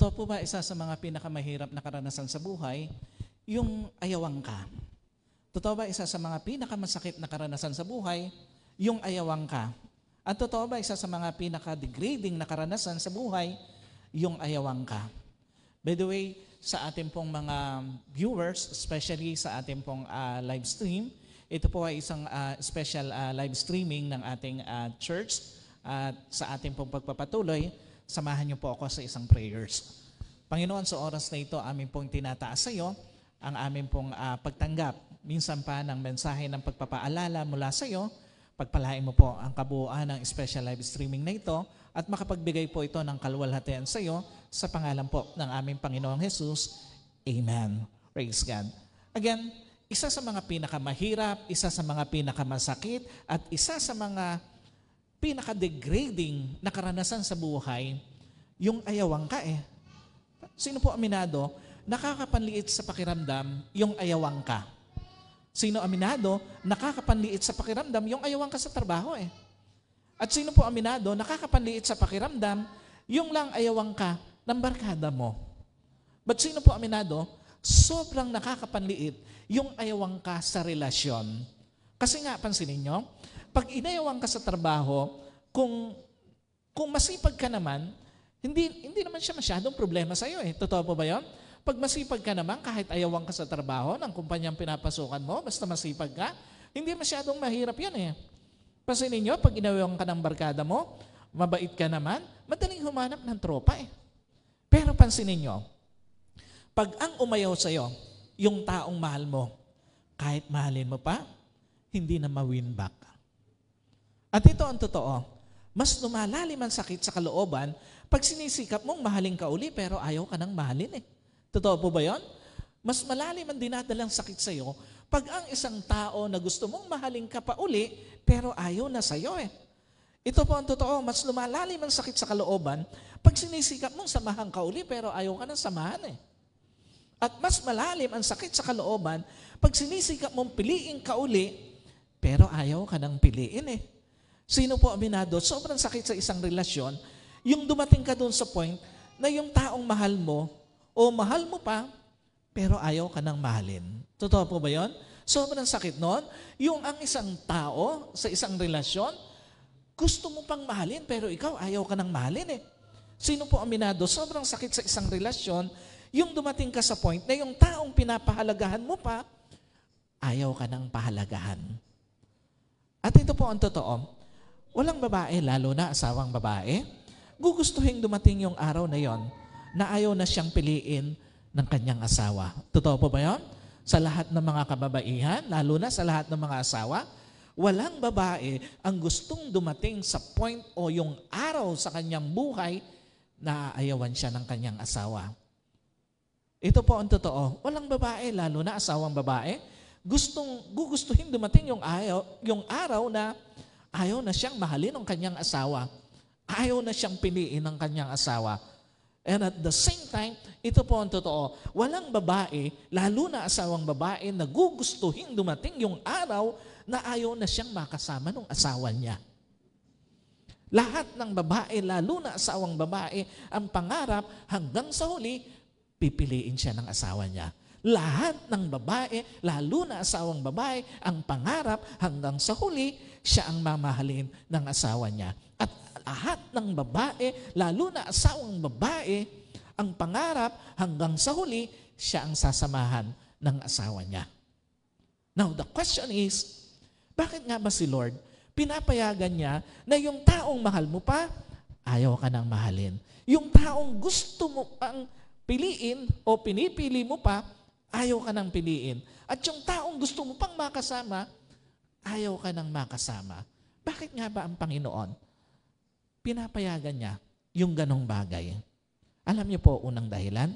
Totoo po ba isa sa mga pinakamahirap na karanasan sa buhay, yung ayawang ka? Totoo ba isa sa mga pinakamasakit na karanasan sa buhay, yung ayawang ka? At totoo ba isa sa mga pinaka-degrading na karanasan sa buhay, yung ayawang ka? By the way, sa ating pong mga viewers, especially sa ating pong live stream, ito po ay isang special live streaming ng ating church. At sa ating pong pagpapatuloy, samahan niyo po ako sa isang prayers. Panginoon, sa oras na ito, amin pong tinataas sa iyo ang amin pong pagtanggap. Minsan pa ng mensahe ng pagpapaalala mula sa iyo, pagpalain mo po ang kabuuan ng special live streaming na ito at makapagbigay po ito ng kaluwalhatian sa iyo sa pangalan po ng aming Panginoong Jesus. Amen. Praise God. Again, isa sa mga pinakamahirap, isa sa mga pinakamasakit, at isa sa mga pinaka-degrading na karanasan sa buhay, yung ayawang ka eh. Sino po aminado, nakakapanliit sa pakiramdam yung ayawang ka? Sino aminado, nakakapanliit sa pakiramdam yung ayawang ka sa trabaho eh? At sino po aminado, nakakapanliit sa pakiramdam yung lang ayawang ka ng barkada mo? But sino po aminado, sobrang nakakapanliit yung ayawang ka sa relasyon? Kasi nga, pansinin nyo, pag inayawang ka sa trabaho, kung masipag ka naman, hindi naman siya masyadong problema sa iyo eh. Totoo po ba yun? Pag masipag ka naman, kahit ayawang ka sa trabaho ng kumpanyang pinapasukan mo, basta masipag ka, hindi masyadong mahirap yan eh. Pansinin nyo, pag inayawang ka ng barkada mo, mabait ka naman, madaling humanap ng tropa eh. Pero pansinin nyo, pag ang umayaw sa iyo, yung taong mahal mo, kahit mahalin mo pa, hindi na ma-win back. At ito ang totoo, mas lumalalim ang sakit sa kalooban pag sinisikap mong mahalin ka uli pero ayaw ka nang mahalin eh. Totoo po ba yun? Mas malalim ang dinadalang sakit sa iyo pag ang isang tao na gusto mong mahalin ka pa uli pero ayaw na sa iyo eh. Ito po ang totoo, mas lumalalim ang sakit sa kalooban pag sinisikap mong samahan ka uli pero ayaw ka nang samahan eh. At mas malalim ang sakit sa kalooban pag sinisikap mong piliin ka uli pero ayaw ka nang piliin eh. Sino po aminado, sobrang sakit sa isang relasyon, yung dumating ka doon sa point na yung taong mahal mo o mahal mo pa, pero ayaw ka nang mahalin. Totoo po ba yun? Sobrang sakit noon. Yung ang isang tao sa isang relasyon, gusto mo pang mahalin, pero ikaw ayaw ka nang mahalin eh. Sino po aminado, sobrang sakit sa isang relasyon, yung dumating ka sa point na yung taong pinapahalagahan mo pa, ayaw ka nang pahalagahan. At ito po ang totoo, walang babae, lalo na asawang babae, gugustuhin dumating yung araw na yon na ayaw na siyang piliin ng kanyang asawa. Totoo po ba yon? Sa lahat ng mga kababaihan, lalo na sa lahat ng mga asawa, walang babae ang gustong dumating sa point o yung araw sa kanyang buhay na aayawan siya ng kanyang asawa. Ito po ang totoo. Walang babae, lalo na asawang babae, gugustuhin dumating yung araw na ayaw na siyang mahalin ng kanyang asawa. Ayaw na siyang piliin ng kanyang asawa. And at the same time, ito po ang totoo. Walang babae, lalo na asawang babae, na gugustuhin dumating yung araw na ayaw na siyang makasama ng asawa niya. Lahat ng babae, lalo na asawang babae, ang pangarap hanggang sa huli, pipiliin siya ng asawa niya. Lahat ng babae, lalo na asawang babae, ang pangarap hanggang sa huli, siya ang mamahalin ng asawa niya. At lahat ng babae, lalo na asawang babae, ang pangarap hanggang sa huli, siya ang sasamahan ng asawa niya. Now, the question is, bakit nga ba si Lord pinapayagan niya na yung taong mahal mo pa, ayaw ka nang mahalin? Yung taong gusto mo pang piliin o pinipili mo pa, ayaw ka nang piliin. At yung taong gusto mo pang makasama, ayaw ka nang makasama. Bakit nga ba ang Panginoon pinapayagan niya yung ganong bagay? Alam niyo po, unang dahilan,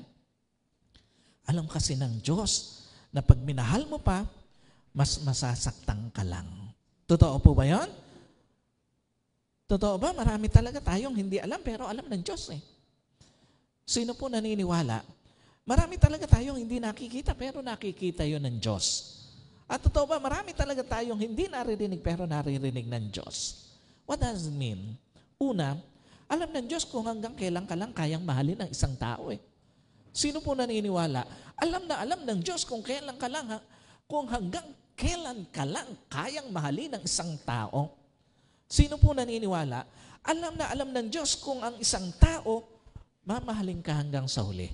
alam kasi ng Diyos na pag minahal mo pa, mas masasaktan ka lang. Totoo po ba yun? Totoo ba? Marami talaga tayong hindi alam, pero alam ng Diyos eh. Sino po naniniwala? Marami talaga tayong hindi nakikita, pero nakikita yun ng Diyos. At totoo ba, marami talaga tayong hindi naririnig, pero naririnig ng Diyos. What does it mean? Una, Alam ng Diyos kung hanggang kailan ka lang kayang mahalin ang isang tao eh. Sino po naniniwala? Alam ng Diyos kung kailan ka lang, kung hanggang kailan ka lang kayang mahalin ang isang tao. Sino po naniniwala? Alam ng Diyos kung ang isang tao, mamahalin ka hanggang sa huli.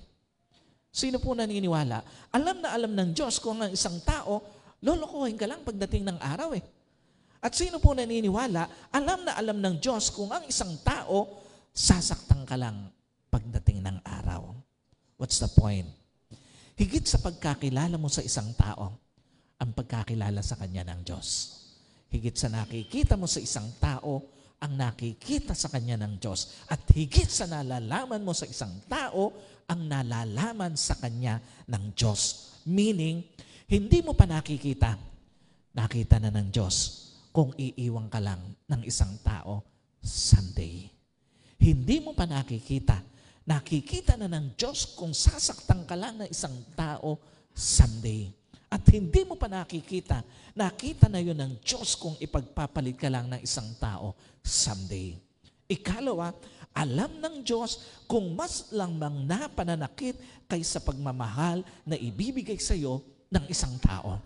Sino po naniniwala? Alam ng Diyos kung ang isang tao, lolokohin ka lang pagdating ng araw eh. At sino po naniniwala? Alam ng Diyos kung ang isang tao, sasaktan ka lang pagdating ng araw. What's the point? Higit sa pagkakilala mo sa isang tao, ang pagkakilala sa kanya ng Diyos. Higit sa nakikita mo sa isang tao, ang nakikita sa kanya ng Diyos. At higit sa nalalaman mo sa isang tao, ang nalalaman sa kanya ng Diyos. Meaning, hindi mo pa nakikita na ng Diyos kung iiwan ka lang ng isang tao someday. Hindi mo pa nakikita na ng Diyos kung sasaktan ka lang ng isang tao someday. At hindi mo pa nakita na yun ng Diyos kung ipagpapalit ka lang ng isang tao someday. Ikalawa, alam ng Diyos kung mas lamang na pananakit kaysa pagmamahal na ibibigay sa iyo ng isang tao.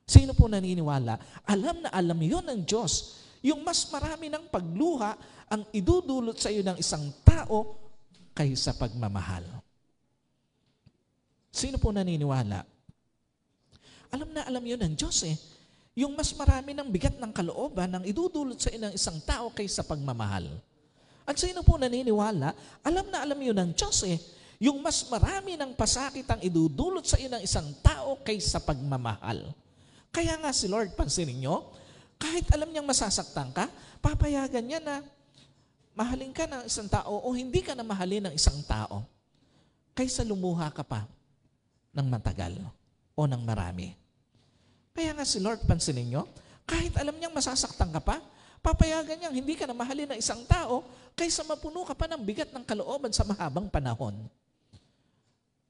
Sino po naniniwala? Alam yun ng Diyos. Yung mas marami ng pagluha ang idudulot sa iyo ng isang tao kaysa pagmamahal. Sino po naniniwala? Alam yun ng Diyos eh. Yung mas marami ng bigat ng kalooban ang idudulot sa iyo ng isang tao kaysa pagmamahal. At sino po naniniwala? Alam yun ng Diyos eh. Yung mas marami ng pasakit ang idudulot sa iyo ng isang tao kaysa pagmamahal. Kaya nga si Lord, pansinin nyo, kahit alam niyang masasaktan ka, papayagan niya na mahalin ka ng isang tao o hindi ka na mahalin ng isang tao kaysa lumuha ka pa ng matagal o ng marami. Kaya nga si Lord, pansinin nyo, kahit alam niyang masasaktan ka pa, papayagan niyang hindi ka na mahalin ng isang tao kaysa mapuno ka pa ng bigat ng kalooban sa mahabang panahon.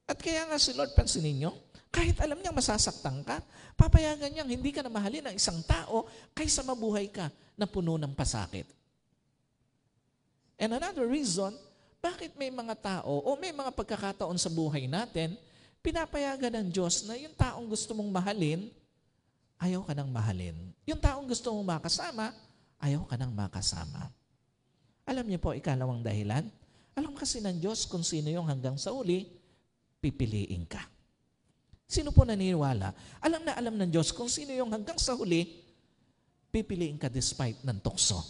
At kaya nga si Lord, pansinin nyo, kahit alam niyang masasaktan ka, papayagan niyang hindi ka na mahalin ng isang tao kaysa mabuhay ka na puno ng pasakit. And another reason, bakit may mga tao o may mga pagkakataon sa buhay natin, pinapayagan ng Diyos na yung taong gusto mong mahalin, ayaw ka nang mahalin. Yung taong gusto mong makasama, ayaw ka nang makasama. Alam niyo po, ikalawang dahilan, alam kasi ng Diyos kung sino yung hanggang sa uli, pipiliin ka. Sino po naniniwala? Alam ng Diyos kung sino yung hanggang sa huli, pipiliin ka despite ng tukso.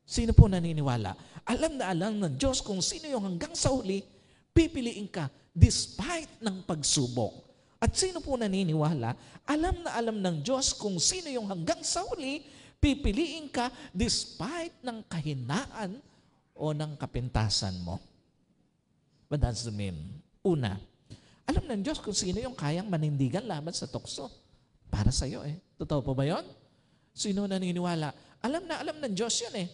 Sino po naniniwala? Alam ng Diyos kung sino yung hanggang sa huli, pipiliin ka despite ng pagsubok. At sino po naniniwala? Alam ng Diyos kung sino yung hanggang sa huli, pipiliin ka despite ng kahinaan o ng kapintasan mo. What does it mean? Una, alam ng Diyos kung sino yung kayang manindigan laban sa tukso. Para sa iyo eh. Totoo po ba yun? Sino naniniwala? Alam ng Diyos yun eh.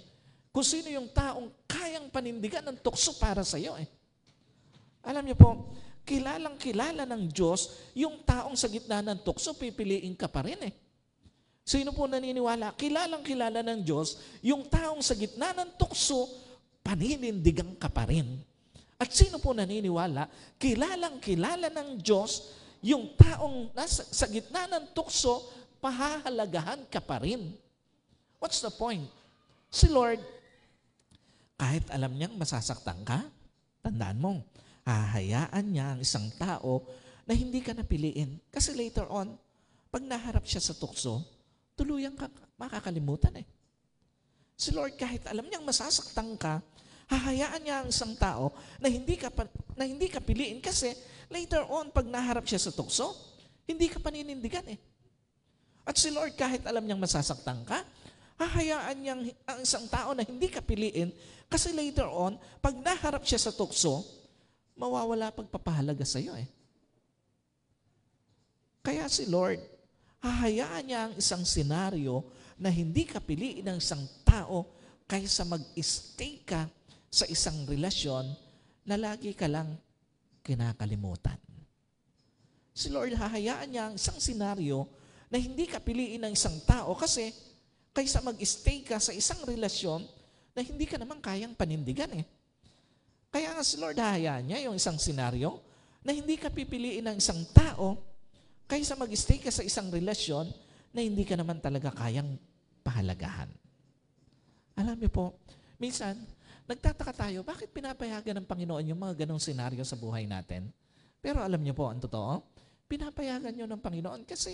Kung sino yung taong kayang panindigan ng tukso para sa iyo eh. Alam niyo po, kilalang-kilala ng Diyos, yung taong sa gitna ng tukso, pipiliin ka pa rin eh. Sino po naniniwala? Kilalang-kilala ng Diyos, yung taong sa gitna ng tukso, paninindigan ka pa rin. At sino po naniniwala? Kilalang-kilala ng Diyos, yung taong sa gitna ng tukso, pahahalagahan ka pa rin. What's the point? Si Lord, kahit alam niyang masasaktan ka, tandaan mo, hahayaan niya ang isang tao na hindi ka napiliin. Kasi later on, pag naharap siya sa tukso, tuluyang ka makakalimutan eh. Si Lord, kahit alam niyang masasaktan ka, hahayaan niya ang isang tao na hindi ka piliin kasi later on, pag naharap siya sa tukso, hindi ka paninindigan eh. At si Lord, kahit alam niyang masasaktan ka, hahayaan niyang ang isang tao na hindi ka piliin kasi later on, pag naharap siya sa tukso, mawawala pagpapahalaga sa iyo eh. Kaya si Lord, hahayaan niya ang isang senaryo na hindi ka piliin ng isang tao kaysa mag-stay ka sa isang relasyon na lagi ka lang kinakalimutan. Si Lord, hahayaan niya ang isang senaryo na hindi ka piliin ng isang tao kasi kaysa mag-stay ka sa isang relasyon na hindi ka naman kayang panindigan eh. Kaya nga si Lord hahayaan niya yung isang senaryo na hindi ka pipiliin ng isang tao kaysa mag-stay ka sa isang relasyon na hindi ka naman talaga kayang pahalagahan. Alam niyo po, minsan, nagtataka tayo, bakit pinapayagan ng Panginoon yung mga ganong senaryo sa buhay natin? Pero alam niyo po, ang totoo, pinapayagan niyo ng Panginoon kasi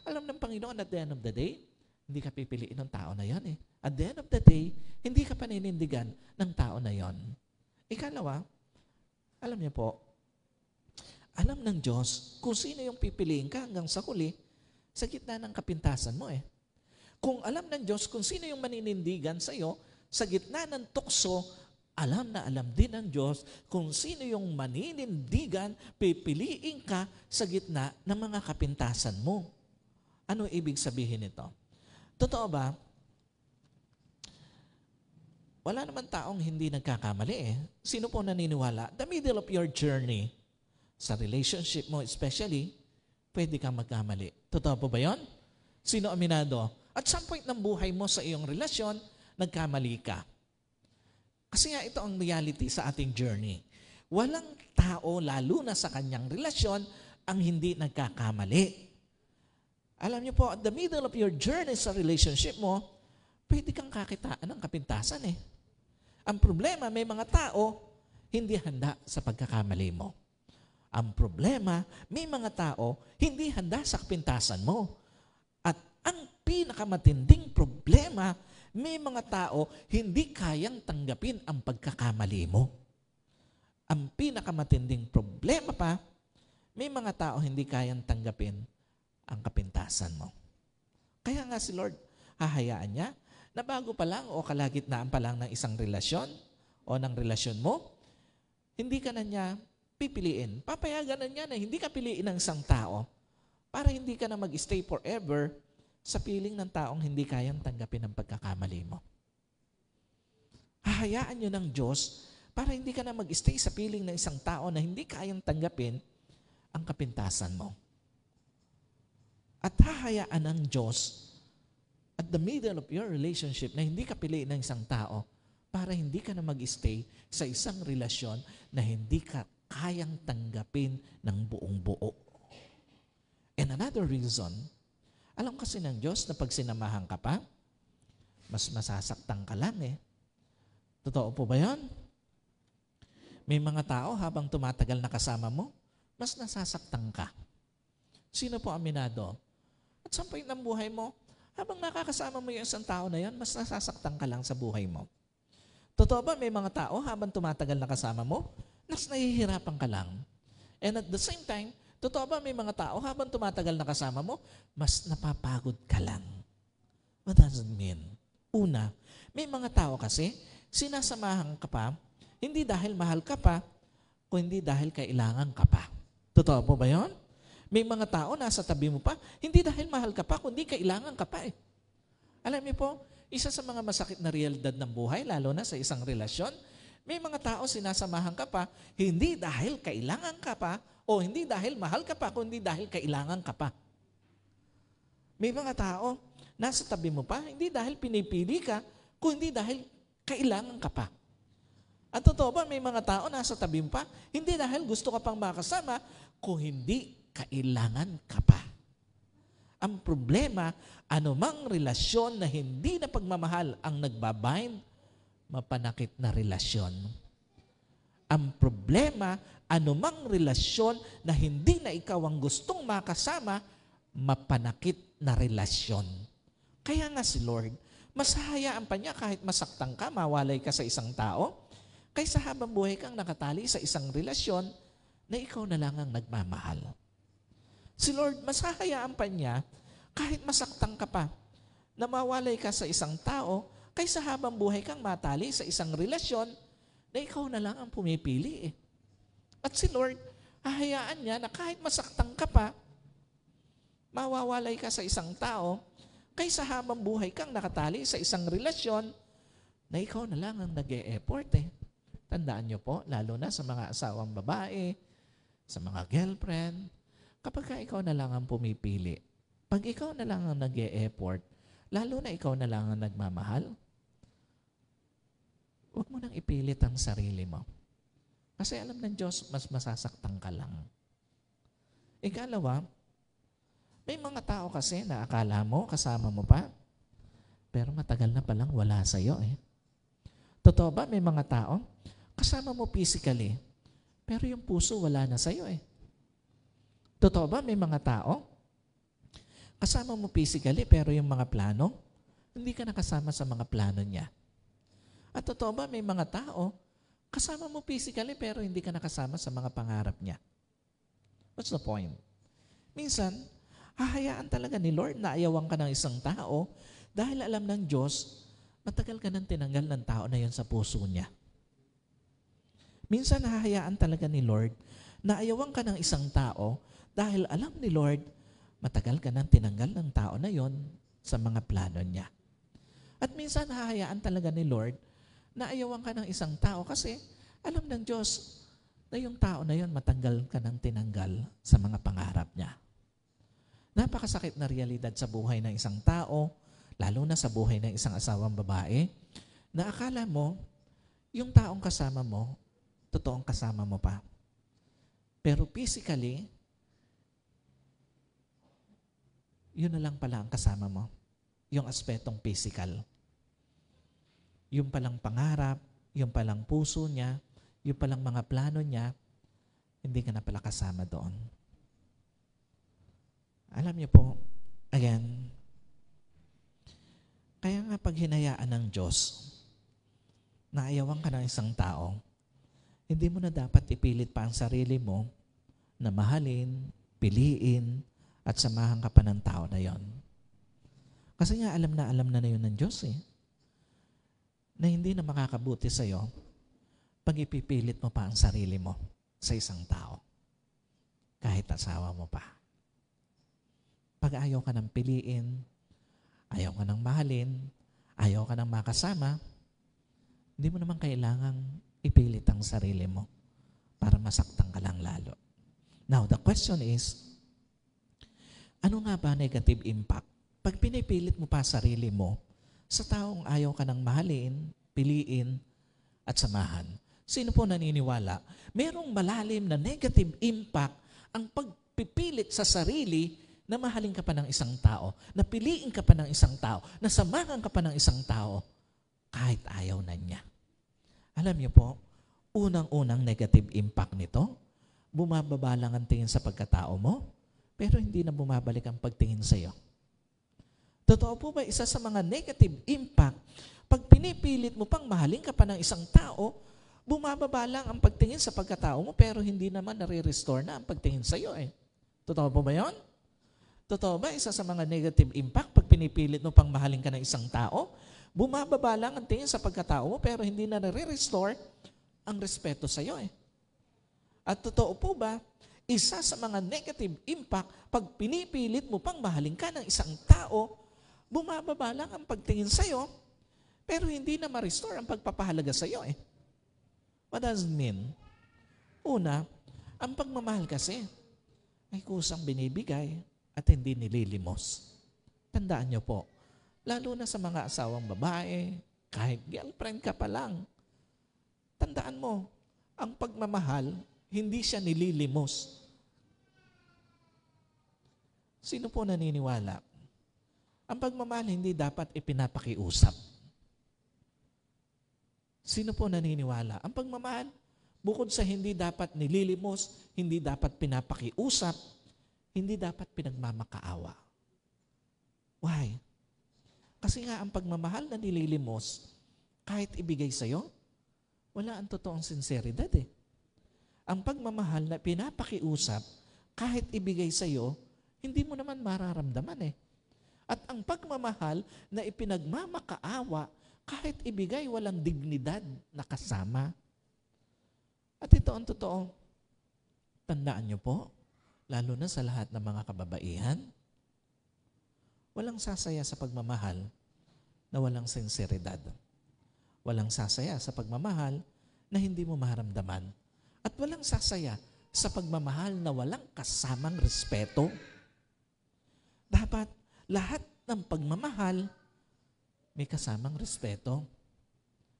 alam ng Panginoon at the end of the day, hindi ka pipiliin ng tao na yan eh. At the end of the day, hindi ka paninindigan ng tao na yon. Ikalawa, alam niyo po, alam ng Diyos kung sino yung pipiliin ka hanggang sa huli sa gitna ng kapintasan mo eh. Kung alam ng Diyos kung sino yung maninindigan sa iyo sa gitna ng tukso, alam na alam din ng Diyos kung sino yung maninindigan, pipiliin ka sa gitna ng mga kapintasan mo. Ano ibig sabihin nito? Totoo ba? Wala naman taong hindi nagkakamali eh. Sino po naniniwala? The middle of your journey, sa relationship mo especially, pwede kang magkamali. Totoo po ba yun? Sino aminado? At some point ng buhay mo sa iyong relasyon, nagkamali ka. Kasi nga ito ang reality sa ating journey. Walang tao, lalo na sa kanyang relasyon, ang hindi nagkakamali. Alam niyo po, at the middle of your journey sa relationship mo, pwede kang kakitaan ng kapintasan eh. Ang problema, may mga tao, hindi handa sa pagkakamali mo. Ang problema, may mga tao, hindi handa sa kapintasan mo. At ang pinakamatinding problema, may mga tao, hindi kayang tanggapin ang pagkakamali mo. Ang pinakamatinding problema pa, may mga tao hindi kayang tanggapin ang kapintasan mo. Kaya nga si Lord, hahayaan niya na bago pa lang o kalagitnaan pa lang ng isang relasyon o ng relasyon mo, hindi ka na niya pipiliin. Papayagan na niya na hindi ka piliin ng isang tao para hindi ka na mag-stay forever sa piling ng taong hindi kayang tanggapin ang pagkakamali mo. Hahayaan niyo ng Diyos para hindi ka na mag-stay sa piling ng isang tao na hindi kayang tanggapin ang kapintasan mo. At hahayaan ng Diyos at the middle of your relationship na hindi ka piliin ng isang tao para hindi ka na mag-stay sa isang relasyon na hindi ka kayang tanggapin ng buong buo. And another reason, alam kasi ng Diyos na pag sinamahan ka pa, mas masasaktan ka lang eh. Totoo po ba yan? May mga tao habang tumatagal na kasama mo, mas nasasaktan ka. Sino po aminado? At some point ng buhay mo, habang nakakasama mo yung isang tao na yan, mas nasasaktan ka lang sa buhay mo. Totoo ba may mga tao habang tumatagal na kasama mo, mas nahihirapan ka lang? And at the same time, totoo ba may mga tao habang tumatagal na kasama mo, mas napapagod ka lang? What does it mean? Una, may mga tao kasi, sinasamahan ka pa, hindi dahil mahal ka pa, kundi dahil kailangan ka pa. Totoo po ba yun? May mga tao nasa tabi mo pa, hindi dahil mahal ka pa, kundi kailangan ka pa eh. Alam niyo po, isa sa mga masakit na realidad ng buhay, lalo na sa isang relasyon, may mga tao sinasamahan ka pa, hindi dahil kailangan ka pa, o hindi dahil mahal ka pa, kundi dahil kailangan ka pa. May mga tao nasa tabi mo pa, hindi dahil pinipili ka, kundi dahil kailangan ka pa. At totoo ba, may mga tao nasa tabi mo pa, hindi dahil gusto ka pang makasama, kung hindi kailangan ka pa. Ang problema, anumang relasyon na hindi na pagmamahal ang nagbabind, mapanakit na relasyon. Ang problema, anumang relasyon na hindi na ikaw ang gustong makasama, mapanakit na relasyon. Kaya nga si Lord, mas hahayaan pa niya kahit masaktan ka, mawalay ka sa isang tao, kaysa habang buhay kang nakatali sa isang relasyon na ikaw na lang ang nagmamahal. Si Lord, mas hahayaan pa niya kahit masaktan ka pa na mawalay ka sa isang tao kaysa habang buhay kang matali sa isang relasyon na ikaw na lang ang pumipili eh. At si Lord, hahayaan niya na kahit masaktan ka pa, mawawalay ka sa isang tao kaysa habang buhay kang nakatali sa isang relasyon na ikaw na lang ang nag-e-effort eh. Tandaan niyo po, lalo na sa mga asawang babae, sa mga girlfriend, kapag ka ikaw na lang ang pumipili, pag ikaw na lang ang nag-e-effort, lalo na ikaw na lang ang nagmamahal, Huwag mo nang ipilit ang sarili mo. Kasi alam ng Diyos, mas masasaktan ka lang. Ikalawa, may mga tao kasi na akala mo, kasama mo pa, pero matagal na palang wala sa'yo eh. Totoo ba may mga tao, kasama mo physically, pero yung puso wala na sa'yo eh. Totoo ba may mga tao, kasama mo physically, pero yung mga plano, hindi ka nakasama sa mga plano niya. At totoo ba may mga tao, kasama mo physically, pero hindi ka nakasama sa mga pangarap niya. What's the point? Minsan, hahayaan talaga ni Lord na ayawan ka ng isang tao dahil alam ng Diyos, matagal ka nang tinanggal ng tao na yon sa puso niya. Minsan, hahayaan talaga ni Lord na ayawan ka ng isang tao dahil alam ni Lord, matagal ka nang tinanggal ng tao na yon sa mga plano niya. At minsan, hahayaan talaga ni Lord na ayawan ka ng isang tao kasi alam ng Diyos na yung tao na yon matanggal ka nang tinanggal sa mga pangarap niya. Napakasakit na realidad sa buhay ng isang tao, lalo na sa buhay ng isang asawang babae, na akala mo, yung taong kasama mo, totoong kasama mo pa. Pero physically, yun na lang pala ang kasama mo. Yung aspetong physical. Yung palang pangarap, yung palang puso niya, yung palang mga plano niya, hindi ka na pala kasama doon. Alam niyo po, again, kaya nga pag hinayaan ng Diyos, na ayawan ka ng isang tao, hindi mo na dapat ipilit pa ang sarili mo na mahalin, piliin, at samahan ka pa ng tao na yon. Kasi nga alam na yun ng Diyos eh, na hindi na makakabuti sa'yo pag ipipilit mo pa ang sarili mo sa isang tao, kahit asawa mo pa. Pag ayaw ka ng piliin, ayaw ka ng mahalin, ayaw ka ng makasama, hindi mo naman kailangang ipilit ang sarili mo para masaktan ka lang lalo. Now, the question is, ano nga ba negative impact? Pag pinipilit mo pa sarili mo sa taong ayaw ka ng mahalin, piliin, at samahan, sino po naniniwala? Merong malalim na negative impact ang pagpipilit sa sarili na mahalin ka pa ng isang tao, na piliin ka pa ng isang tao, na samahan ka pa ng isang tao, kahit ayaw na niya. Alam niyo po, unang-unang negative impact nito, bumababa lang ang tingin sa pagkatao mo, pero hindi na bumabalik ang pagtingin sa iyo. Totoo po ba, isa sa mga negative impact, pag pinipilit mo pang mahalin ka pa ng isang tao, bumababa lang ang pagtingin sa pagkatao mo, pero hindi naman nare-restore na ang pagtingin sa iyo eh. Totoo po ba yun? Totoo ba, isa sa mga negative impact, pag pinipilit mo pang mahalin ka ng isang tao, bumababa lang ang tingin sa pagkatao mo, pero hindi na nare-restore ang respeto sa iyo eh. At totoo po ba, isa sa mga negative impact, pag pinipilit mo pang mahalin ka ng isang tao, bumababa lang ang pagtingin sa iyo, pero hindi na ma-restore ang pagpapahalaga sa iyo eh. What does it mean? Una, ang pagmamahal kasi ay kusang binibigay at hindi nililimos. Tandaan niyo po, lalo na sa mga asawang babae, kahit girlfriend ka pa lang, tandaan mo, ang pagmamahal, hindi siya nililimos. Sino po naniniwala? Ang pagmamahal hindi dapat ipinapakiusap. Sino po naniniwala? Ang pagmamahal, bukod sa hindi dapat nililimos, hindi dapat pinapakiusap, hindi dapat pinagmamakaawa. Why? Kasi nga ang pagmamahal na nililimos, kahit ibigay sa'yo, wala ang totoong sinseridad eh. Ang pagmamahal na pinapakiusap, kahit ibigay sa'yo, hindi mo naman mararamdaman eh. At ang pagmamahal na ipinagmamakaawa, kahit ibigay, walang dignidad na kasama. At ito ang totoo. Tandaan niyo po, lalo na sa lahat ng mga kababaihan, walang sasaya sa pagmamahal na walang sinseridad. Walang sasaya sa pagmamahal na hindi mo maramdaman. At walang sasaya sa pagmamahal na walang kasamang respeto. Dapat lahat ng pagmamahal may kasamang respeto,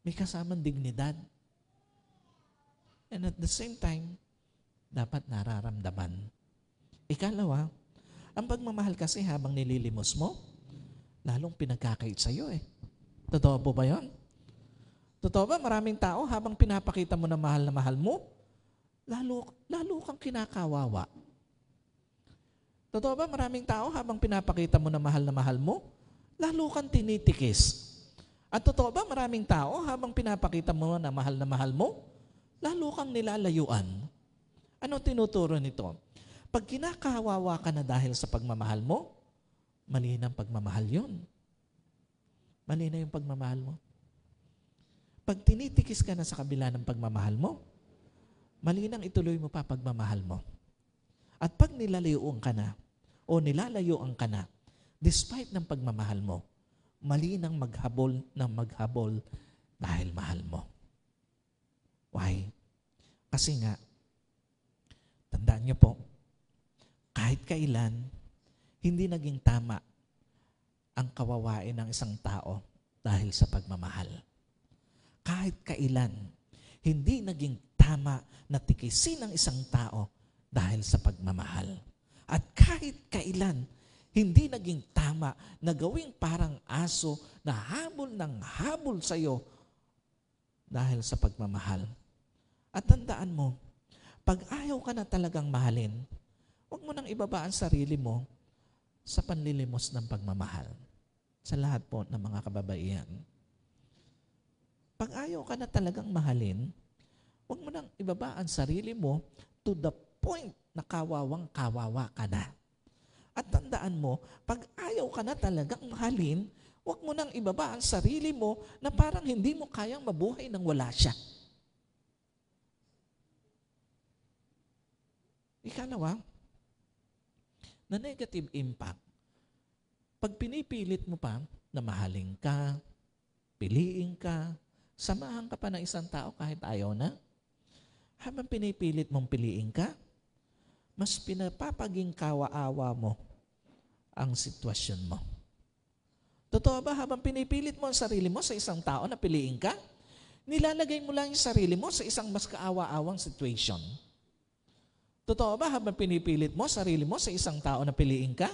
May kasamang dignidad. And at the same time, dapat nararamdaman. Ikalawa, ang pagmamahal kasi habang nililimos mo, lalong pinagkakait sa'yo eh. Totoo po ba yun? Totoo ba maraming tao habang pinapakita mo na mahal mo, lalo kang kinakawawa? Totoo ba maraming tao habang pinapakita mo na mahal mo, lalo kang tinitikis? At totoo ba maraming tao habang pinapakita mo na mahal mo, lalo kang nilalayuan? Ano tinuturo nito? Pag kinakawawa ka na dahil sa pagmamahal mo, mali na ang pagmamahal yun. Mali na yung pagmamahal mo. Pag tinitikis ka na sa kabila ng pagmamahal mo, mali nang ituloy mo pa pagmamahal mo. At pag nilalayuan ka na, o nilalayuan ka na, despite ng pagmamahal mo, mali nang maghabol dahil mahal mo. Why? Kasi nga, tandaan niyo po, kahit kailan, hindi naging tama ang kawawain ng isang tao dahil sa pagmamahal. Kahit kailan, hindi naging tama na tikisin ng isang tao dahil sa pagmamahal. At kahit kailan, hindi naging tama na gawing parang aso na habol ng habol sa'yo dahil sa pagmamahal. At tandaan mo, pag ayaw ka na talagang mahalin, huwag mo nang ibaba ang sarili mo sa panlilimos ng pagmamahal. Sa lahat po ng mga kababaihan. Pag ayaw ka na talagang mahalin, huwag mo nang ibaba ang sarili mo to the point na kawawang-kawawa ka na. At tandaan mo, pag ayaw ka na talagang mahalin, huwag mo nang ibaba ang sarili mo na parang hindi mo kayang mabuhay nang wala siya. Ikalawa, na negative impact. Pag pinipilit mo pa na mahalin ka, piliin ka, samahan ka pa ng isang tao kahit ayaw na, habang pinipilit mong piliin ka, mas pinapapaging kawa-awa mo ang sitwasyon mo. Totoo ba habang pinipilit mo ang sarili mo sa isang tao na piliin ka, nilalagay mo lang yung sarili mo sa isang mas kaawa-awang situation? Totoo ba habang pinipilit mo sarili mo sa isang tao na piliin ka,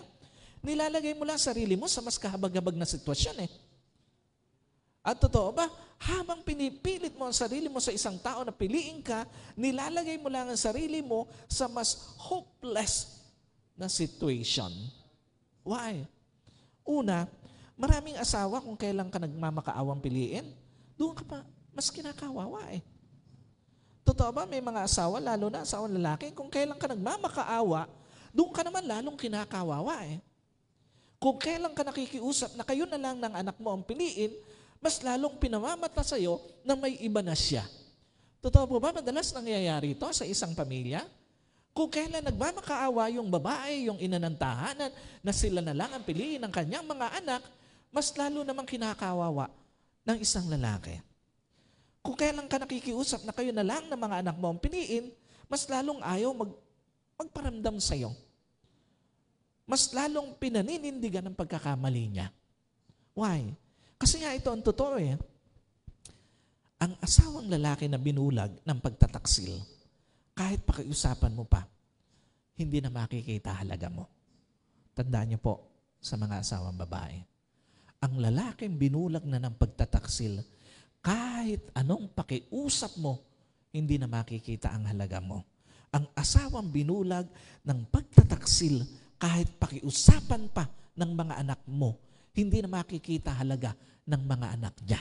nilalagay mo lang sarili mo sa mas kahabag-habag na sitwasyon eh? At totoo ba, habang pinipilit mo ang sarili mo sa isang tao na piliin ka, nilalagay mo lang ang sarili mo sa mas hopeless na situation. Why? Una, maraming asawa kung kailan ka nagmamakaawang piliin, doon ka pa mas kinakawawa eh. Totoo ba, may mga asawa, lalo na asawang lalaki, kung kailan ka nagmamakaawa, doon ka naman lalong kinakawawa eh. Kung kailan ka nakikiusap na kayo na lang ng anak mo ang piliin, mas lalong pinamamata sa'yo na may iba na siya. Totoo po ba, madalas nangyayari ito sa isang pamilya? Kung kailan nagmamakaawa yung babae, yung ina ng tahanan, na sila na lang ang piliin ng kanyang mga anak, mas lalo namang kinakawawa ng isang lalaki. Kung kailan ka nakikiusap na kayo na lang ng mga anak mo ang piliin, mas lalong ayaw magparamdam sa'yo. Mas lalong pinaninindigan ang pagkakamali niya. Why? Kasi nga ito ang totoo eh. Ang asawang lalaki na binulag ng pagtataksil, kahit pakiusapan mo pa, hindi na makikita halaga mo. Tandaan niyo po sa mga asawang babae. Ang lalaking binulag na ng pagtataksil, kahit anong pakiusap mo, hindi na makikita ang halaga mo. Ang asawang binulag ng pagtataksil, kahit pakiusapan pa ng mga anak mo, hindi na makikita halaga ng mga anak niya.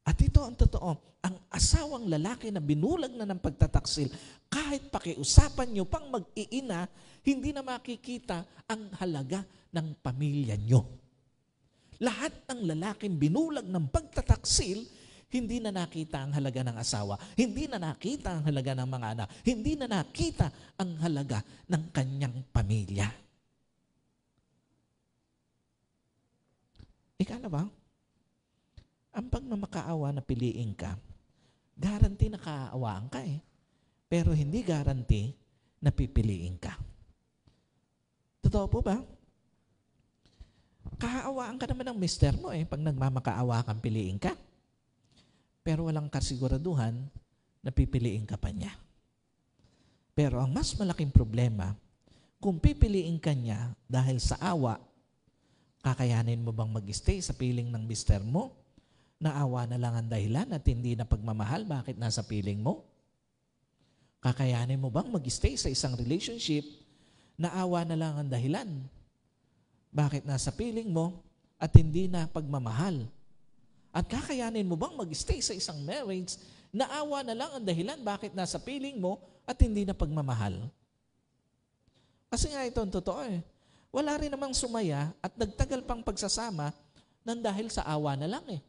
At ito ang totoo, ang asawang lalaki na binulag na ng pagtataksil, kahit pakiusapan nyo pang mag-iina, hindi na makikita ang halaga ng pamilya nyo. Lahat ng lalaking binulag ng pagtataksil, hindi na nakita ang halaga ng asawa, hindi na nakita ang halaga ng mga anak, hindi na nakita ang halaga ng kanyang pamilya. Ikalawa, ang pagmamakaawa na piliin ka, guarantee na kaaawaan ka eh. Pero hindi guarantee na pipiliin ka. Totoo po ba? Kaawaan ka naman ng mister mo eh pag nagmamakaawa kang piliin ka. pero walang kasiguraduhan na pipiliin ka pa niya. Pero ang mas malaking problema, kung pipiliin ka niya dahil sa awa, kakayanin mo bang mag-stay sa piling ng mister mo? Naawa na lang ang dahilan at hindi na pagmamahal, bakit nasa piling mo? Kakayanin mo bang mag-stay sa isang relationship, naawa na lang ang dahilan, bakit nasa piling mo at hindi na pagmamahal? At kakayanin mo bang mag-stay sa isang marriage, naawa na lang ang dahilan, bakit nasa piling mo at hindi na pagmamahal? Kasi nga ito ang totoo eh. Wala rin namang sumaya at nagtagal pang pagsasama nang dahil sa awa na lang eh.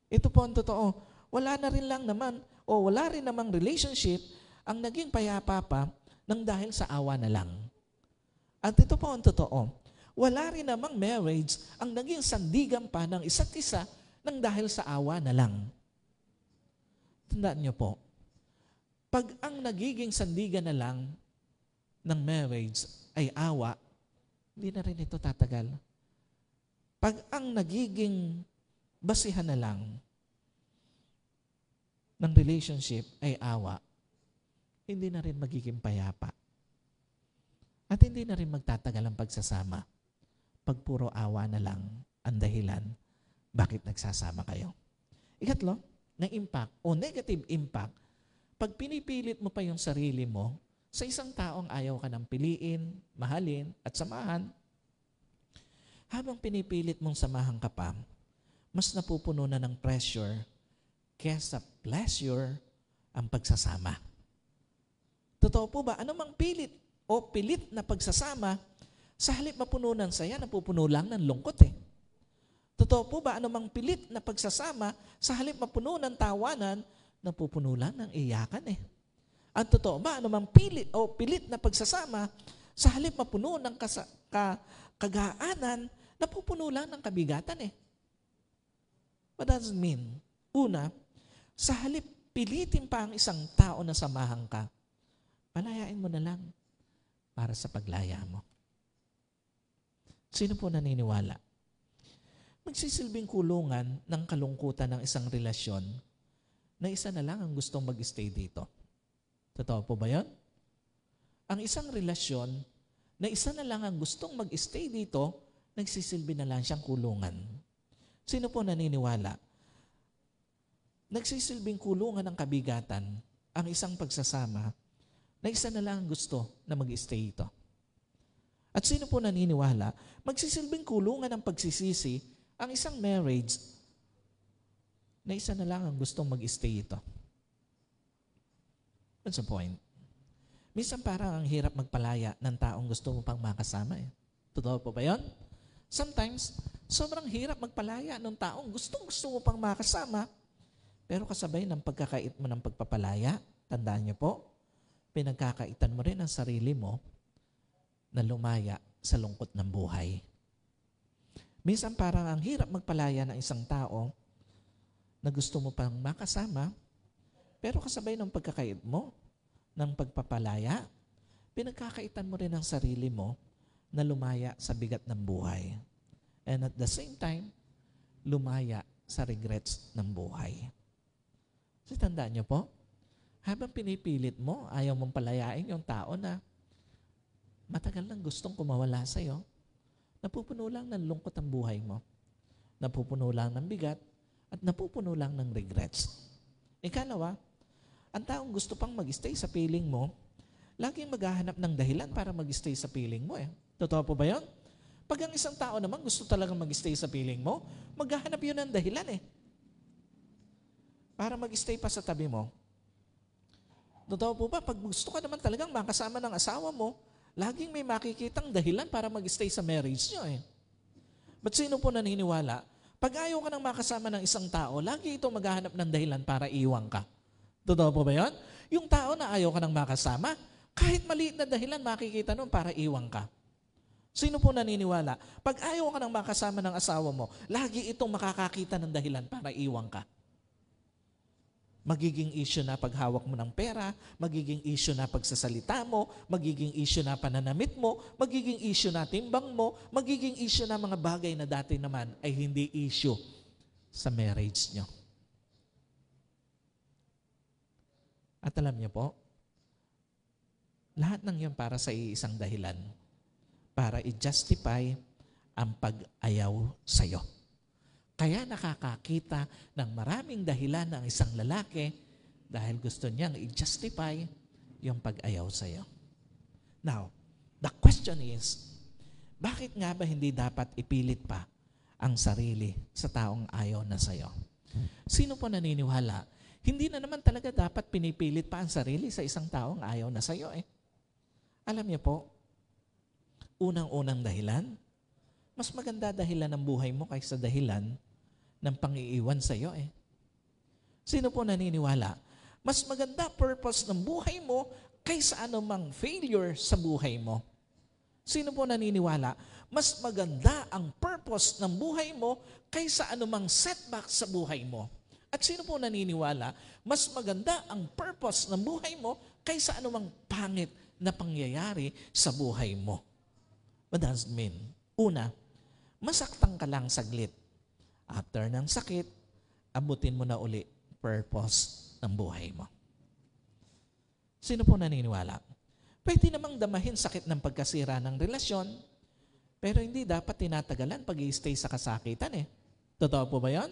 Ito po ang totoo. Wala rin namang relationship ang naging payapa pa nang dahil sa awa na lang. At ito po ang totoo. Wala rin namang marriage ang naging sandigan pa ng isa't isa nang dahil sa awa na lang. Tandaan niyo po, pag ang nagiging sandigan na lang ng marriage ay awa, hindi na rin ito tatagal. Pag ang nagiging basihan na lang ng relationship ay awa, hindi na rin magiging payapa. At hindi na rin magtatagal ang pagsasama pag puro awa na lang ang dahilan bakit nagsasama kayo. Ikatlo, na impact o negative impact, pag pinipilit mo pa yung sarili mo sa isang taong ayaw ka nang piliin, mahalin, at samahan, habang pinipilit mong samahan ka pa, mas napupuno na ng pressure kesa pleasure ang pagsasama. Totoo po ba? Anumang pilit o pilit na pagsasama, sa halip mapuno ng saya, napupuno lang ng lungkot eh. Totoo po ba? Anumang pilit na pagsasama, sa halip mapuno ng tawanan, napupuno lang ng iyakan eh. At totoo ba? Anumang pilit o pilit na pagsasama, sa halip mapuno ng kagaanan, napupuno lang ng kabigatan eh. What does it mean? Una, sa halip pilitin pa ang isang tao na samahan ka, palayain mo na lang para sa paglaya mo. Sino po naniniwala? Magsisilbing kulungan ng kalungkutan ng isang relasyon na isa na lang ang gustong mag-stay dito. Totoo po ba yun? Ang isang relasyon na isa na lang ang gustong mag-stay dito, nagsisilbi na lang siyang kulungan. Sino po naniniwala? Nagsisilbing kulungan ng kabigatan ang isang pagsasama na isa na lang ang gusto na mag-stay ito. At sino po naniniwala? Magsisilbing kulungan ng pagsisisi ang isang marriage na isa na lang ang gustong mag-stay ito. What's the point? Minsan parang ang hirap magpalaya ng taong gusto mo pang makasama eh. Totoo po ba yun? Sometimes, sobrang hirap magpalaya ng taong gusto mo pang makasama, pero kasabay ng pagkakait mo ng pagpapalaya, tandaan niyo po, pinagkakaitan mo rin ang sarili mo na lumaya sa lungkot ng buhay. Minsan parang ang hirap magpalaya ng isang tao na gusto mo pang makasama, pero kasabay ng pagkakait mo ng pagpapalaya, pinagkakaitan mo rin ang sarili mo na lumaya sa bigat ng buhay. And at the same time, lumaya sa regrets ng buhay. So tandaan niyo po, habang pinipilit mo, ayaw mong palayain yung tao na matagal nang gustong kumawala sa'yo, napupuno lang ng lungkot ang buhay mo. Napupuno lang ng bigat at napupuno lang ng regrets. Ikalawa, ang taong gusto pang mag-stay sa piling mo, laging maghahanap ng dahilan para mag-stay sa piling mo eh. Totoo po ba yun? Pag ang isang tao naman gusto talagang mag-stay sa piling mo, maghahanap yun ng dahilan eh. Para mag-stay pa sa tabi mo. Totoo po ba? Pag gusto ka naman talagang makasama ng asawa mo, laging may makikitang dahilan para mag-stay sa marriage nyo eh. But sino po naniniwala? Pag ayaw ka nang makasama ng isang tao, lagi ito maghahanap ng dahilan para iwan ka. Totoo po ba yun? Yung tao na ayaw ka nang makasama, kahit maliit na dahilan makikita nun para iwan ka. Sino po naniniwala? Pag ayaw ka nang makasama ng asawa mo, lagi itong makakakita ng dahilan para iwan ka. Magiging issue na paghawak mo ng pera, magiging issue na pagsasalita mo, magiging issue na pananamit mo, magiging issue na timbang mo, magiging issue na mga bagay na dati naman ay hindi issue sa marriage nyo. At alam niyo po, lahat ng yun para sa iisang dahilan. Para i-justify ang pag-ayaw sa'yo. Kaya nakakakita ng maraming dahilan ng isang lalaki dahil gusto niyang i-justify yung pag-ayaw sa'yo. Now, the question is, bakit nga ba hindi dapat ipilit pa ang sarili sa taong ayaw na sa'yo? Sino po naniniwala? Hindi na naman talaga dapat pinipilit pa ang sarili sa isang taong ayaw na sa'yo eh. Alam niyo po, unang-unang dahilan, mas maganda dahilan ng buhay mo kaysa dahilan ng pang-iiwan sa'yo eh. Sino po naniniwala? Mas maganda purpose ng buhay mo kaysa anumang failure sa buhay mo. Sino po naniniwala? Mas maganda ang purpose ng buhay mo kaysa anumang setback sa buhay mo. At sino po naniniwala? Mas maganda ang purpose ng buhay mo kaysa anumang pangit na pangyayari sa buhay mo. What does it mean? Una, masaktan ka lang saglit. After ng sakit, abutin mo na uli purpose ng buhay mo. Sino po naniniwala? Pwede namang damahin sakit ng pagkasira ng relasyon, pero hindi dapat tinatagalan pag-i-stay sa kasakitan eh. Totoo po ba yan?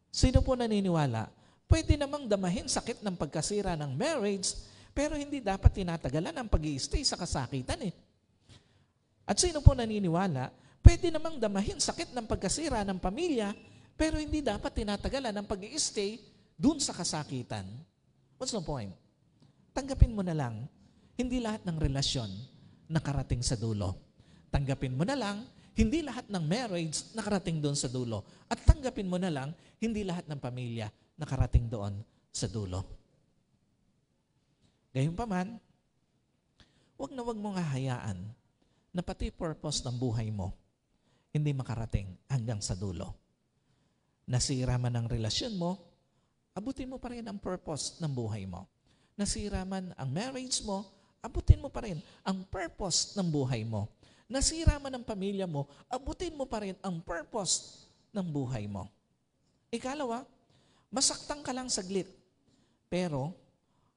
Sino po naniniwala? Pwede namang damahin sakit ng pagkasira ng marriage, pero hindi dapat tinatagalan ang pag-i-stay sa kasakitan eh. At sino po naniniwala? Pwede namang damahin sakit ng pagkasira ng pamilya, pero hindi dapat tinatagalan ang pag-i-stay dun sa kasakitan. What's the point? Tanggapin mo na lang, hindi lahat ng relasyon nakarating sa dulo. Tanggapin mo na lang, hindi lahat ng marriage nakarating doon sa dulo. At tanggapin mo na lang, hindi lahat ng pamilya nakarating doon sa dulo. Gayunpaman, wag na wag mong hahayaan na pati purpose ng buhay mo hindi makarating hanggang sa dulo. Nasira man ang relasyon mo, abutin mo pa rin ang purpose ng buhay mo. Nasira man ang marriage mo, abutin mo pa rin ang purpose ng buhay mo. Nasira man ang pamilya mo, abutin mo pa rin ang purpose ng buhay mo. Ikalawa, masaktan ka lang saglit, pero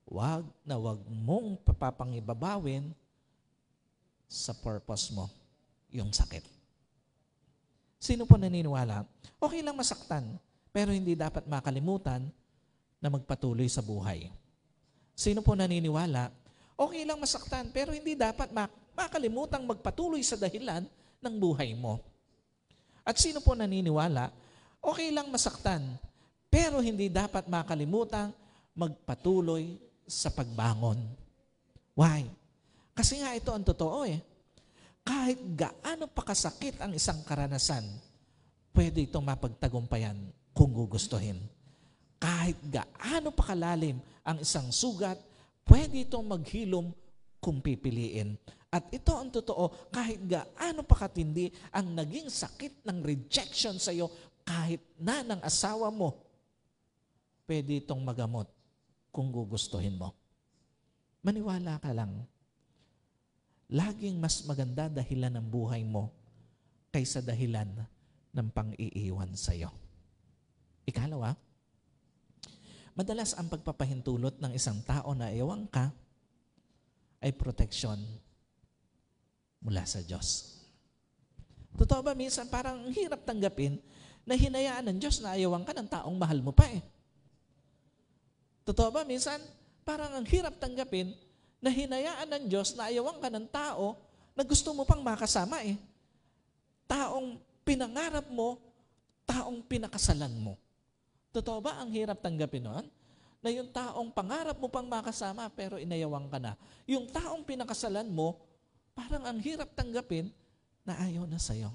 wag na wag mong papapangibabawin sa purpose mo yung sakit. Sino po naniniwala? Okay lang masaktan, pero hindi dapat makalimutan na magpatuloy sa buhay. Sino po naniniwala? Okay lang masaktan, pero hindi dapat makalimutang magpatuloy sa dahilan ng buhay mo. At sino po naniniwala? Okay lang masaktan, pero hindi dapat makalimutang magpatuloy sa pagbangon. Why? Kasi nga ito ang totoo eh. Kahit gaano pa kasakit ang isang karanasan, pwede itong mapagtagumpayan kung gugustuhin. Kahit gaano pa kalalim ang isang sugat, pwede itong maghilom kung pipiliin. At ito ang totoo, kahit gaano pa katindi ang naging sakit ng rejection sa iyo, kahit na ng asawa mo, pwede itong magamot kung gugustuhin mo. Maniwala ka lang. Laging mas maganda dahilan ng buhay mo kaysa dahilan ng pang-iiwan sa iyo. Ikalawa, madalas ang pagpapahintulot ng isang tao na ewan ka ay proteksyon mula sa Diyos. Totoo ba minsan parang hirap tanggapin na hinayaan ng Diyos na ayawan ka ng taong mahal mo pa eh. Totoo ba minsan parang ang hirap tanggapin na hinayaan ng Diyos na ayawan ka ng tao na gusto mo pang makasama eh. Taong pinangarap mo, taong pinakasalan mo. Totoo ba ang hirap tanggapin nun? Na yung taong pangarap mo pang makasama pero inayawang ka na. Yung taong pinakasalan mo, parang ang hirap tanggapin na ayaw na sa'yo.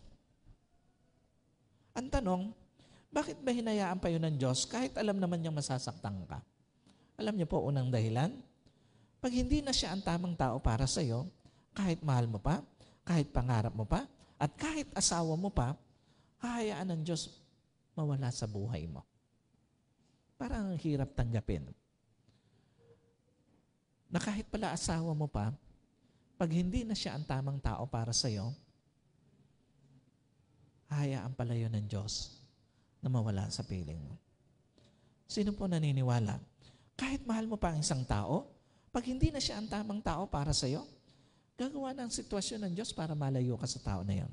Ang tanong, bakit ba hinayaan pa yun ng Diyos kahit alam naman niyang masasaktan ka? Alam niyo po, unang dahilan, pag hindi na siya ang tamang tao para sa'yo, kahit mahal mo pa, kahit pangarap mo pa, at kahit asawa mo pa, hahayaan ng Diyos mawala sa buhay mo. Parang ang hirap tanggapin. Na kahit pala asawa mo pa, pag hindi na siya ang tamang tao para sa'yo, hahayaan pala yun ng Diyos na mawala sa piling mo. Sino po naniniwala? Kahit mahal mo pa ang isang tao, pag hindi na siya ang tamang tao para sa'yo, gagawa ng sitwasyon ng Diyos para malayo ka sa tao na yon.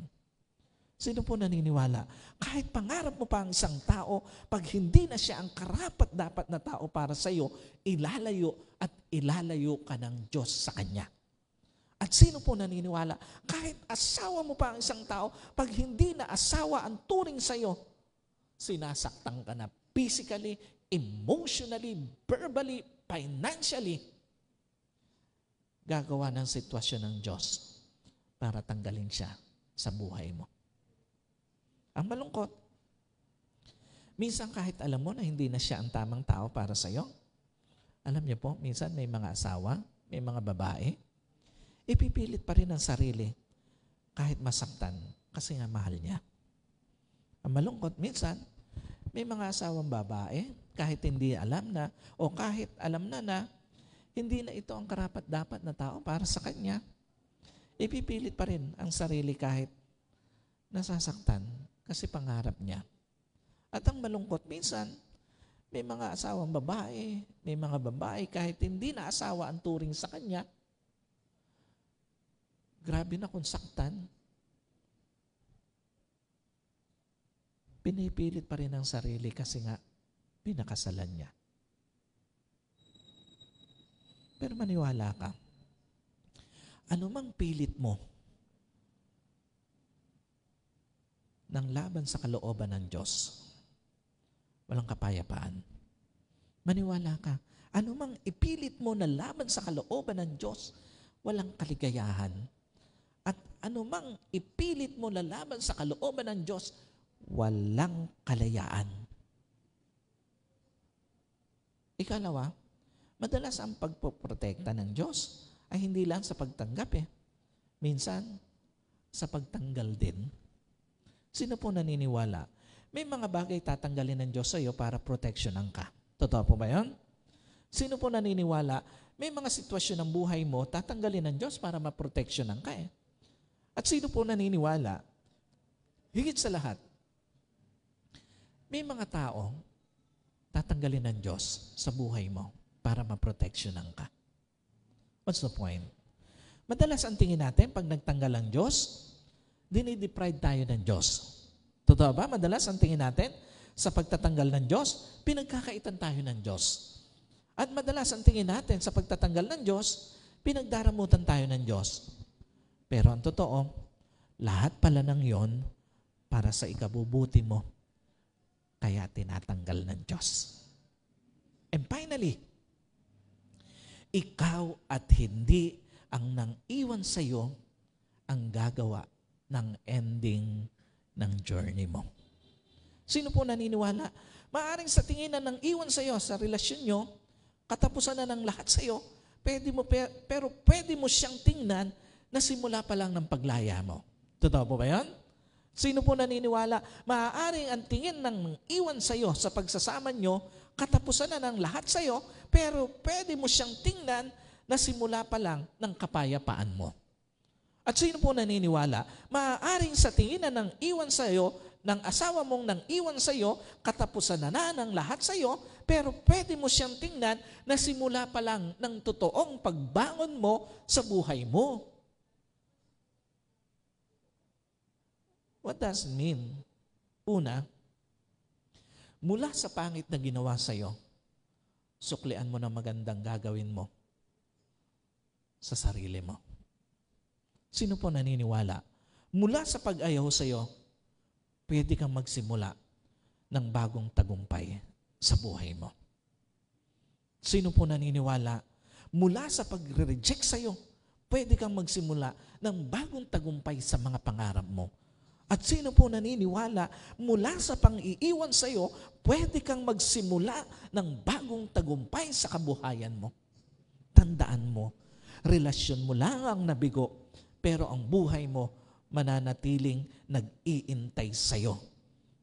Sino po naniniwala? Kahit pangarap mo pa ang isang tao, pag hindi na siya ang karapat-dapat na tao para sa'yo, ilalayo at ilalayo ka ng Diyos sa Kanya. At sino po naniniwala? Kahit asawa mo pa ang isang tao, pag hindi na asawa ang turing sa'yo, sinasaktan ka na physically, emotionally, verbally, financially. Gagawa ng sitwasyon ng Diyos para tanggalin siya sa buhay mo. Ang malungkot, minsan kahit alam mo na hindi na siya ang tamang tao para sa'yo, alam niyo po, minsan may mga asawa, may mga babae, ipipilit pa rin ang sarili kahit masaktan kasi nga mahal niya. Ang malungkot, minsan, may mga asawang babae, kahit hindi alam na, o kahit alam na hindi na ito ang karapat-dapat na tao para sa kanya, ipipilit pa rin ang sarili kahit nasasaktan kasi pangarap niya. At ang malungkot, minsan, may mga asawang babae, may mga babae kahit hindi na asawa ang turing sa kanya, grabe na kung saktan, pinipilit pa rin ang sarili kasi nga pinakasalan niya. Pero maniwala ka, anumang pilit mo ng laban sa kalooban ng Diyos, walang kapayapaan. Maniwala ka, anumang ipilit mo na laban sa kalooban ng Diyos, walang kaligayahan. At anumang ipilit mo na laban sa kalooban ng Diyos, walang kalayaan. Ikalawa, madalas ang pagpoprotekta ng Diyos ay hindi lang sa pagtanggap minsan, sa pagtanggal din. Sino po naniniwala? May mga bagay tatanggalin ng Diyos sa iyo para proteksyonan ka. Totoo po ba yun? Sino po naniniwala? May mga sitwasyon ng buhay mo tatanggalin ng Diyos para maproteksyonan ka At sino po naniniwala? Higit sa lahat, may mga tao tatanggalin ng Diyos sa buhay mo para maproteksyonan ka. What's the point? Madalas ang tingin natin, pag nagtanggal ang Diyos, dinideprive tayo ng Diyos. Totoo ba? Madalas ang tingin natin, sa pagtatanggal ng Diyos, pinagkakaitan tayo ng Diyos. At madalas ang tingin natin, sa pagtatanggal ng Diyos, pinagdaramutan tayo ng Diyos. Pero ang totoo, lahat pala ng yon para sa ikabubuti mo, kaya tinatanggal ng Diyos. And finally, ikaw at hindi ang nang iwan sa iyo ang gagawa ng ending ng journey mo. Sino po naniniwala? Maaring sa tingin na nang iwan sa iyo sa relasyon nyo, katapusan na ng lahat sa iyo, pero pwede mo siyang tingnan na simula pa lang ng paglaya mo. Totoo po ba yan? Sino po naniniwala? Maaaring ang tingin ng iwan sa iyo sa pagsasama nyo, katapusan na ng lahat sa iyo, pero pwede mo siyang tingnan na simula pa lang ng kapayapaan mo. At sino po naniniwala? Maaaring sa tingin na ng iwan sa iyo, ng asawa mong nang iwan sa iyo, katapusan na ng lahat sa iyo, pero pwede mo siyang tingnan na simula pa lang ng totoong pagbangon mo sa buhay mo. What does it mean? Una, mula sa pangit na ginawa sa iyo, suklian mo na magandang gagawin mo sa sarili mo. Sino po naniniwala? Mula sa pag-ayaw sa iyo, pwede kang magsimula ng bagong tagumpay sa buhay mo. Sino po naniniwala? Mula sa pag-reject sa iyo, pwede kang magsimula ng bagong tagumpay sa mga pangarap mo. At sino po naniniwala? Mula sa pang-iiwan sa iyo, pwede kang magsimula ng bagong tagumpay sa kabuhayan mo. Tandaan mo, relasyon mo lang ang nabigo, pero ang buhay mo mananatiling nag-iintay sa'yo.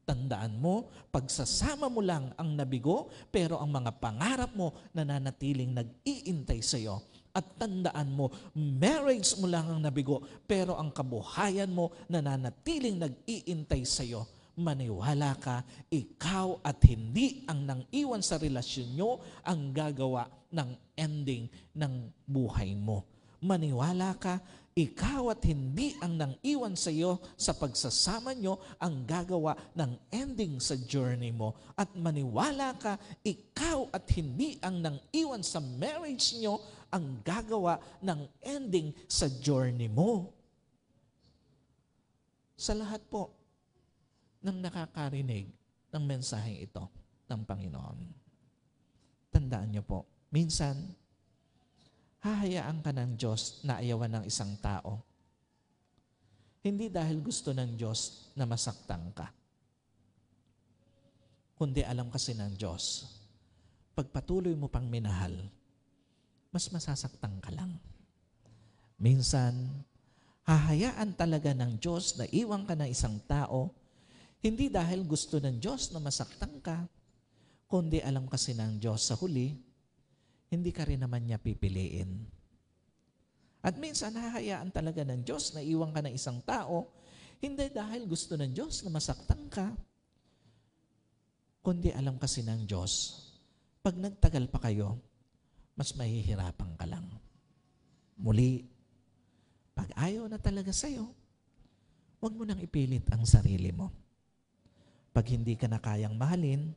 Tandaan mo, pagsasama mo lang ang nabigo, pero ang mga pangarap mo nananatiling nag-iintay sa'yo. At tandaan mo, marriage mo lang ang nabigo, pero ang kabuhayan mo nananatiling nag-iintay sa'yo. maniwala ka, ikaw at hindi ang nang-iwan sa relasyon nyo ang gagawa ng ending ng buhay mo. Maniwala ka, ikaw at hindi ang nang-iwan sa iyo sa pagsasama nyo ang gagawa ng ending sa journey mo. At maniwala ka, ikaw at hindi ang nang-iwan sa marriage nyo ang gagawa ng ending sa journey mo. Sa lahat po ng nakakarinig ng mensaheng ito ng Panginoon, tandaan nyo po, minsan, hahayaan ka ng Diyos na ayawan ng isang tao. Hindi dahil gusto ng Diyos na masaktan ka, kundi alam kasi ng Diyos, pagpatuloy mo pang minahal, mas masasaktan ka lang. Minsan, hahayaan talaga ng Diyos na iwan ka ng isang tao, hindi dahil gusto ng Diyos na masaktan ka, kundi alam kasi ng Diyos sa huli, hindi ka rin naman niya pipiliin. At minsan, hahayaan talaga ng Diyos na iwan ka ng isang tao, hindi dahil gusto ng Diyos na masaktan ka, kundi alam kasi ng Diyos, pag nagtagal pa kayo, mas mahihirapan ka lang. Muli, pag ayaw na talaga sa'yo, huwag mo nang ipilit ang sarili mo. Pag hindi ka na kayang mahalin,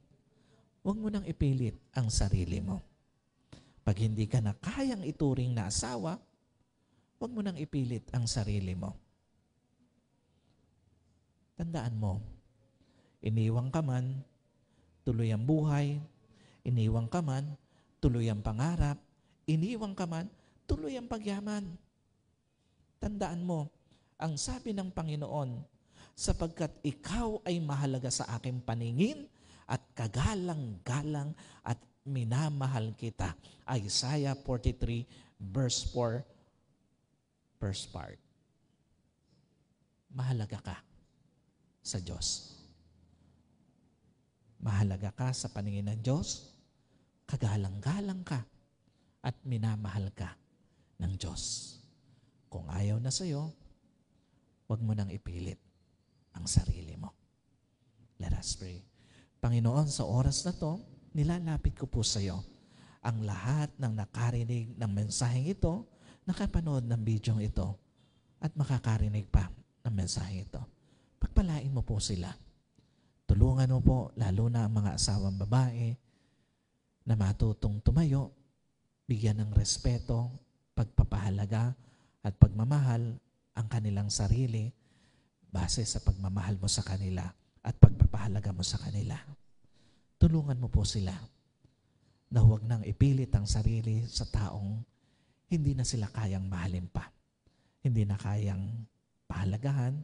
huwag mo nang ipilit ang sarili mo. Pag hindi ka na kayang ituring na asawa, huwag mo nang ipilit ang sarili mo. Tandaan mo, iniwang ka man, tuloy ang buhay. Iniwang ka man, tuloy ang pangarap. Iniwang ka man, tuloy ang pagyaman. Tandaan mo, ang sabi ng Panginoon, sapagkat ikaw ay mahalaga sa aking paningin at kagalang-galang at minamahal kita. Isaiah 43 verse 4, first part. Mahalaga ka sa Diyos. Mahalaga ka sa paningin ng Diyos, kagalang-galang ka, at minamahal ka ng Diyos. Kung ayaw na sa'yo, huwag mo nang ipilit ang sarili mo. Let us pray. Panginoon, sa oras na to, nilalapit ko po sa iyo ang lahat ng nakarinig ng mensaheng ito, nakapanood ng video ito, at makakarinig pa ng mensaheng ito. Pagpalain mo po sila. Tulungan mo po, lalo na ang mga asawang babae, na matutong tumayo, bigyan ng respeto, pagpapahalaga, at pagmamahal ang kanilang sarili base sa pagmamahal mo sa kanila at pagpapahalaga mo sa kanila. Tulungan mo po sila na huwag nang ipilit ang sarili sa taong hindi na sila kayang mahalin pa. Hindi na kayang pahalagahan,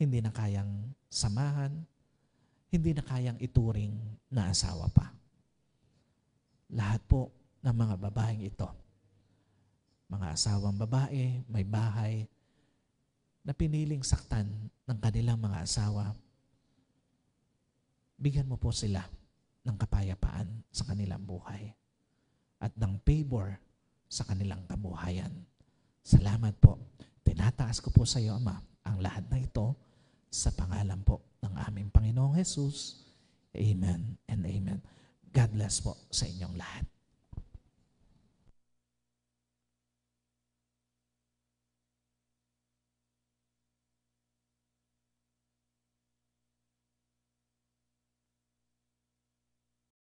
hindi na kayang samahan, hindi na kayang ituring na asawa pa. Lahat po ng mga babaeng ito, mga asawang babae, may bahay, na piniling saktan ng kanilang mga asawa, bigyan mo po sila ng kapayapaan sa kanilang buhay at ng favor sa kanilang kabuhayan. Salamat po. Tinataas ko po sa iyo, Ama, ang lahat na ito sa pangalan po ng aming Panginoong Jesus. Amen and amen. God bless po sa inyong lahat.